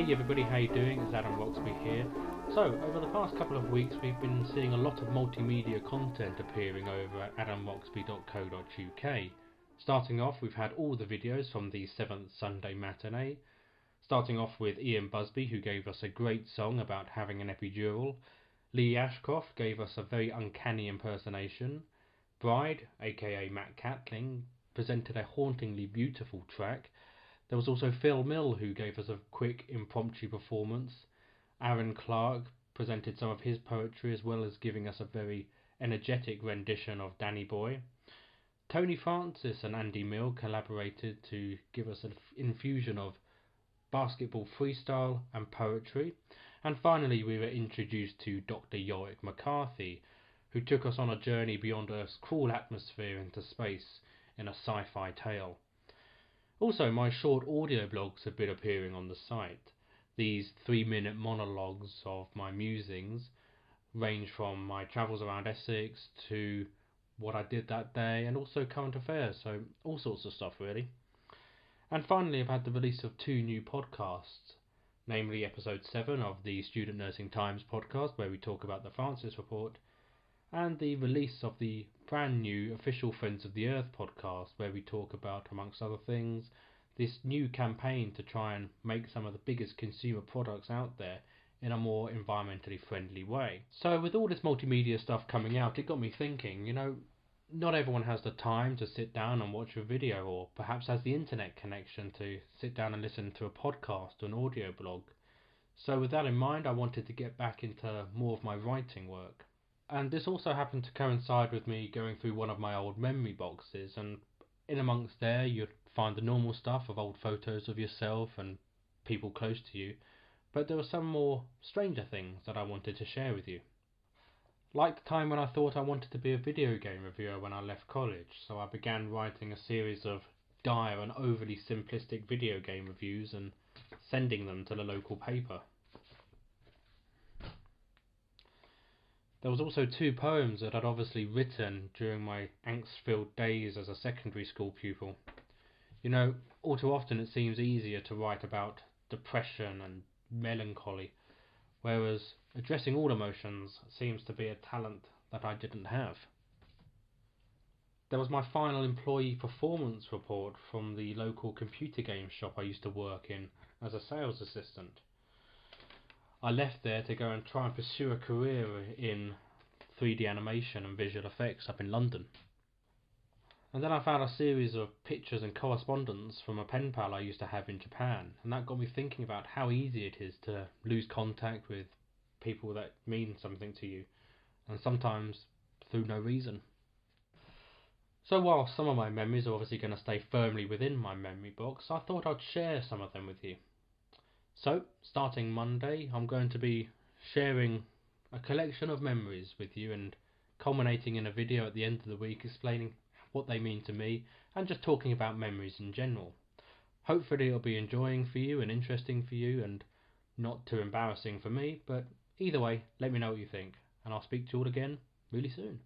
Hey everybody, how you doing? It's Adam Roxby here. So, over the past couple of weeks we've been seeing a lot of multimedia content appearing over at adamroxby.co.uk. Starting off, we've had all the videos from the 7th Sunday Matinée. Starting off with Ian Busby, who gave us a great song about having an epidural. Lee Ashcroft gave us a very uncanny impersonation. Bride, a.k.a. Matt Catling, presented a hauntingly beautiful track. There was also Phil Mill, who gave us a quick impromptu performance. Aryn Clark presented some of his poetry, as well as giving us a very energetic rendition of Danny Boy. Tony Francis and Andi Mill collaborated to give us an infusion of basketball freestyle and poetry. And finally we were introduced to Dr Yorick McCarthy, who took us on a journey beyond Earth's cruel atmosphere into space in a sci-fi tale. Also, my short audio blogs have been appearing on the site. These 3-minute monologues of my musings range from my travels around Essex to what I did that day, and also current affairs, so all sorts of stuff really. And finally, I've had the release of 2 new podcasts, namely episode 7 of the Student Nursing Times podcast, where we talk about the Francis Report, and the release of the brand new official Friends of the Earth podcast, where we talk about, amongst other things, this new campaign to try and make some of the biggest consumer products out there in a more environmentally friendly way. So with all this multimedia stuff coming out, it got me thinking, not everyone has the time to sit down and watch a video, or perhaps has the internet connection to sit down and listen to a podcast or an audio blog. So with that in mind, I wanted to get back into more of my writing work. And this also happened to coincide with me going through one of my old memory boxes, and in amongst there you'd find the normal stuff of old photos of yourself and people close to you, but there were some more stranger things that I wanted to share with you. Like the time when I thought I wanted to be a video game reviewer when I left college, so I began writing a series of dire and overly simplistic video game reviews and sending them to the local paper. There was also 2 poems that I'd obviously written during my angst-filled days as a secondary school pupil. All too often it seems easier to write about depression and melancholy, whereas addressing all emotions seems to be a talent that I didn't have. There was my final employee performance report from the local computer game shop I used to work in as a sales assistant. I left there to go and try and pursue a career in 3D animation and visual effects up in London. And then I found a series of pictures and correspondence from a pen pal I used to have in Japan, and that got me thinking about how easy it is to lose contact with people that mean something to you, and sometimes through no reason. So while some of my memories are obviously going to stay firmly within my memory box, I thought I'd share some of them with you. So, starting Monday, I'm going to be sharing a collection of memories with you and culminating in a video at the end of the week explaining what they mean to me and just talking about memories in general. Hopefully it'll be enjoying for you and interesting for you and not too embarrassing for me, but either way, let me know what you think, and I'll speak to you all again really soon.